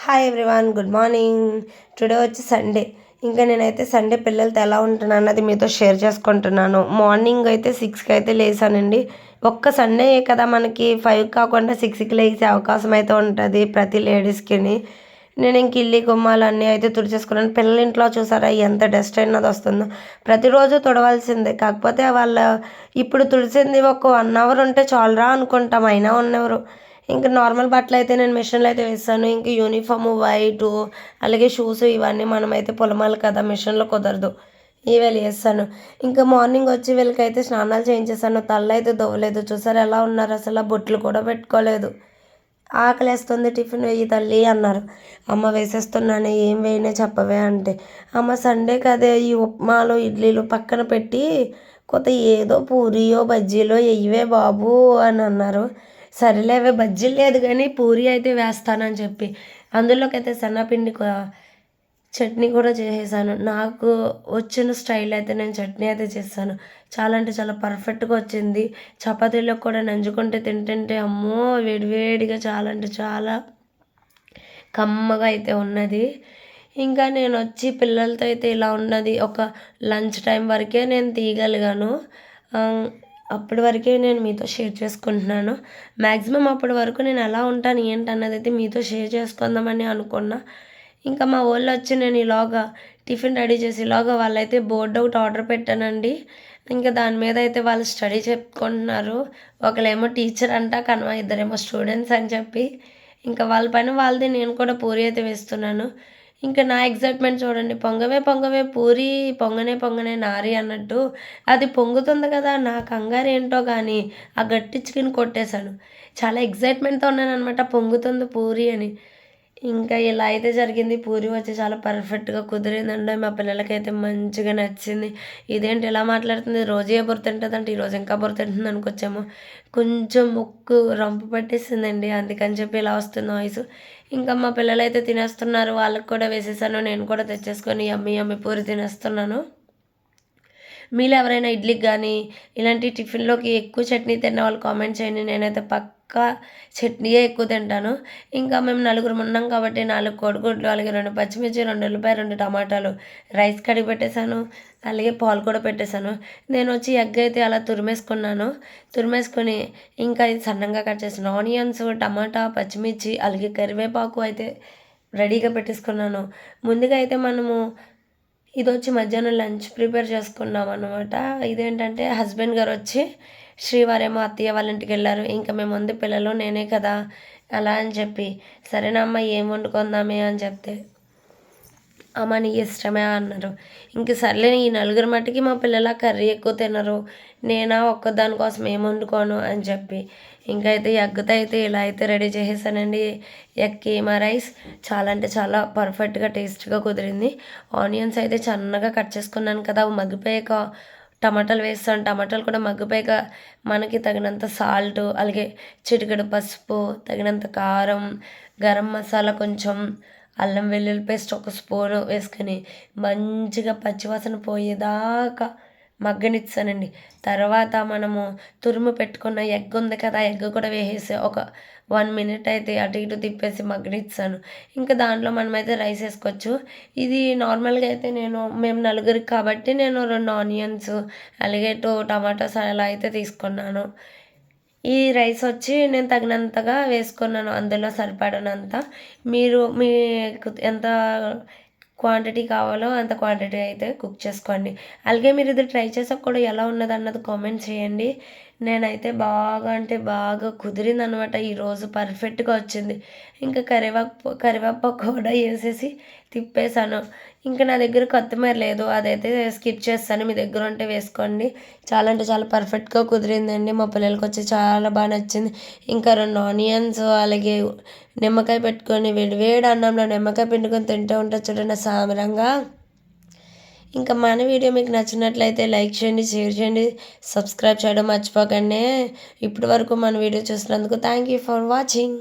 Hi everyone, good morning. Today వచ్చి Sunday. ఇంకా నేనైతే సండే పిల్లలతో ఎలా ఉంటున్నాను అన్నది మీతో షేర్ చేసుకుంటున్నాను. మార్నింగ్ అయితే 6కి అయితే లేసానండి. ఒక్క సండే కదా మనకి 5 కాకుండా 6కి లేసే అవకాశం అయితే ఉంటుంది ప్రతి లేడీస్కిని. నేను ఇంక ఇల్లు గుమ్మాలు అన్నీ అయితే తుడిచేసుకున్నాను. పిల్లల ఇంట్లో చూసారా ఎంత డస్ట్ అయినది వస్తుందో. ప్రతిరోజు తుడవాల్సిందే, కాకపోతే ఇప్పుడు తుడిసింది ఒక 1 అవర్ ఉంటే చాలురా అనుకుంటాం, అయినా ఉన్నెవరు. ఇంకా నార్మల్ బట్టలు అయితే నేను మిషన్లో అయితే వేస్తాను. ఇంకా యూనిఫామ్ వైటు, అలాగే షూస్ ఇవన్నీ మనమైతే పొలమాలి కదా, మిషన్లో కుదరదు. ఇవే వేస్తాను. ఇంకా మార్నింగ్ వచ్చి వీళ్ళకైతే స్నానాలు చేయించేసాను. తల్ల అయితే దువ్వలేదు. చూసారు ఎలా ఉన్నారు, అసలు బొట్లు కూడా పెట్టుకోలేదు. ఆకలేస్తుంది, టిఫిన్ వేయి తల్లి అన్నారు. అమ్మ వేసేస్తున్నాను, ఏం వేయనే చెప్పవే అంటే, అమ్మ సండే కదే ఈ ఉప్మాలు ఇడ్లీలు పక్కన పెట్టి కొత్త ఏదో పూరియో బజ్జీలో వెయ్యవే బాబు అని అన్నారు. సరేలేవే, బజ్జీలు లేదు కానీ పూరి అయితే వేస్తానని చెప్పి అందులోకి అయితే శనగపిండి చట్నీ కూడా చేసేసాను. నాకు వచ్చిన స్టైల్ అయితే నేను చట్నీ అయితే చేస్తాను. చాలా అంటే చాలా పర్ఫెక్ట్గా వచ్చింది. చపాతీలో కూడా నంజుకుంటే తింటుంటే అమ్మో వేడివేడిగా చాలా అంటే చాలా కమ్మగా అయితే ఉన్నది. ఇంకా నేను వచ్చి పిల్లలతో అయితే ఇలా ఉన్నది. ఒక లంచ్ టైం వరకే నేను తీయగలిగాను. అప్పటి వరకే నేను మీతో షేర్ చేసుకుంటున్నాను. మ్యాక్సిమం అప్పటి వరకు నేను ఎలా ఉంటాను ఏంటన్నది అయితే మీతో షేర్ చేసుకుందామని అనుకున్నా. ఇంకా మా వాళ్ళు వచ్చి నేను ఇలాగా టిఫిన్ రెడీ చేసి ఇలాగా వాళ్ళైతే బోర్డు ఒకటి ఆర్డర్ పెట్టానండి. ఇంకా దాని మీద అయితే వాళ్ళు స్టడీ చెప్పుకుంటున్నారు. ఒకళ్ళేమో టీచర్ అంట, కనుమ ఇద్దరేమో స్టూడెంట్స్ అని చెప్పి ఇంకా వాళ్ళ పైన వాళ్ళది నేను కూడా పూరి అయితే వేస్తున్నాను. ఇంకా నా ఎగ్జైట్మెంట్ చూడండి, పొంగవే పొంగవే పూరి, పొంగనే పొంగనే నారి అన్నట్టు అది పొంగుతుంది కదా, నా కంగారు ఏంటో కానీ ఆ గట్టి చికెన్ కొట్టేశాను. చాలా ఎగ్జైట్మెంట్తో ఉన్నాను అనమాట, పొంగుతుంది పూరి అని. ఇంకా ఇలా అయితే జరిగింది. పూరి వచ్చి చాలా పర్ఫెక్ట్గా కుదిరిందండి. మా పిల్లలకైతే మంచిగా నచ్చింది. ఇదేంటి ఇలా మాట్లాడుతుంది, రోజే బుర్ర తింటుందంటే ఈరోజు ఇంకా బుర్ర తింటుంది అనుకొచ్చాము. కొంచెం ముక్కు రంపు పట్టేసిందండి, అందుకని చెప్పి ఇలా వస్తుంది వాయిస్. ఇంకా మా పిల్లలైతే తినేస్తున్నారు, వాళ్ళకి కూడా వేసేసాను. నేను కూడా తెచ్చేసుకొని యమ్మీ యమ్మీ పూరి తినేస్తున్నాను. మీలో ఎవరైనా ఇడ్లీకి కానీ ఇలాంటి టిఫిన్లోకి ఎక్కువ చట్నీ తిన్న వాళ్ళు కామెంట్ చేయండి. నేనైతే పక్కా చట్నీయే ఎక్కువ తింటాను. ఇంకా మేము నలుగురం ఉన్నాం కాబట్టి 4 కోడిగుడ్లు, అలాగే 2 పచ్చిమిర్చి, 2 ఉల్లిపాయ, 2 టమాటాలు, రైస్ కడిగి పెట్టేశాను, అలాగే పాలు కూడా పెట్టేశాను. నేను వచ్చి ఎగ్ అయితే అలా తురిమేసుకొని ఇంకా ఇది సన్నంగా కట్ చేసిన ఆనియన్స్, టమాటా, పచ్చిమిర్చి, అలాగే కరివేపాకు అయితే రెడీగా పెట్టేసుకున్నాను. ముందుగా అయితే మనము ఇదొచ్చి మధ్యాహ్నం లంచ్ ప్రిపేర్ చేసుకున్నాం అనమాట. ఇదేంటంటే హస్బెండ్ గారు వచ్చి శ్రీవారేమో అత్తయ్య వాళ్ళ ఇంటికి వెళ్ళారు. ఇంకా మేము ముందు పిల్లలు నేనే కదా అలా అని చెప్పి, సరేనమ్మా ఏం వండుకుందామే అని చెప్తే, అమ్మ నీ ఇష్టమే అన్నారు. ఇంక సర్లే, ఈ నలుగురు మట్టికి మా పిల్లల కర్రీ ఎక్కువ తినరు, నేనా ఒక్కదాని కోసం ఏం వండుకోను అని చెప్పి ఇంకైతే ఎగ్తో అయితే ఇలా అయితే రెడీ చేసేసానండి. ఎగ్ కీమా రైస్ చాలా అంటే చాలా పర్ఫెక్ట్గా టేస్ట్గా కుదిరింది. ఆనియన్స్ అయితే సన్నగా కట్ చేసుకున్నాను కదా, అవి మగ్గిపోయాక టమాటాలు వేస్తాను. టమాటాలు కూడా మగ్గిపోయాక మనకి తగినంత సాల్ట్, అలాగే చిటికెడు పసుపు, తగినంత కారం, గరం మసాలా కొంచెం, అల్లం వెల్లుల్లి పేస్ట్ ఒక స్పూను వేసుకొని మంచిగా పచ్చివాసన పోయేదాకా మగ్గనిచ్చానండి. తర్వాత మనము తురుము పెట్టుకున్న ఎగ్ ఉంది కదా, ఎగ్ కూడా వేసేసి ఒక 1 మినిట్ అయితే అటు ఇటు తిప్పేసి మగ్గనిచ్చాను. ఇంకా దాంట్లో మనమైతే రైస్ వేసుకోవచ్చు. ఇది నార్మల్గా అయితే మేము నలుగురికి కాబట్టి నేను 2 ఆనియన్స్, అలాగే 2 టమాటాస్ అలా అయితే తీసుకున్నాను. ఈ రైస్ వచ్చి నేను తగినంతగా వేసుకున్నాను, అందులో సరిపడనంత. మీరు మీకు ఎంత క్వాంటిటీ కావాలో అంత క్వాంటిటీ అయితే కుక్ చేసుకోండి. అలాగే మీరు ఇది ట్రై చేసాక కూడా ఎలా ఉన్నది అన్నది కామెంట్ చేయండి. నేనైతే బాగా అంటే బాగా కుదిరిందనమాట, ఈరోజు పర్ఫెక్ట్గా వచ్చింది. ఇంకా కరివేపాకు కూడా వేసేసి తిప్పేసాను. ఇంకా నా దగ్గర కొత్తిమీర లేదు, అదైతే స్కిప్ చేస్తాను, మీ దగ్గర ఉంటే వేసుకోండి. చాలా అంటే చాలా పర్ఫెక్ట్గా కుదిరిందండి. మా పిల్లలకి వచ్చి చాలా బాగా నచ్చింది. ఇంకా 2 ఆనియన్స్, అలాగే నిమ్మకాయ పెట్టుకొని వేడి అన్నంలో నిమ్మకాయ పిండుకొని తింటూ ఉంటే చూడండి సామరంగా. ఇంకా మన వీడియో మీకు నచ్చినట్లయితే లైక్ చేయండి, షేర్ చేయండి, సబ్స్క్రైబ్ చేయడం మర్చిపోకండి. ఇప్పటి వరకు మన వీడియో చూసినందుకు థ్యాంక్ యూ ఫర్ వాచింగ్.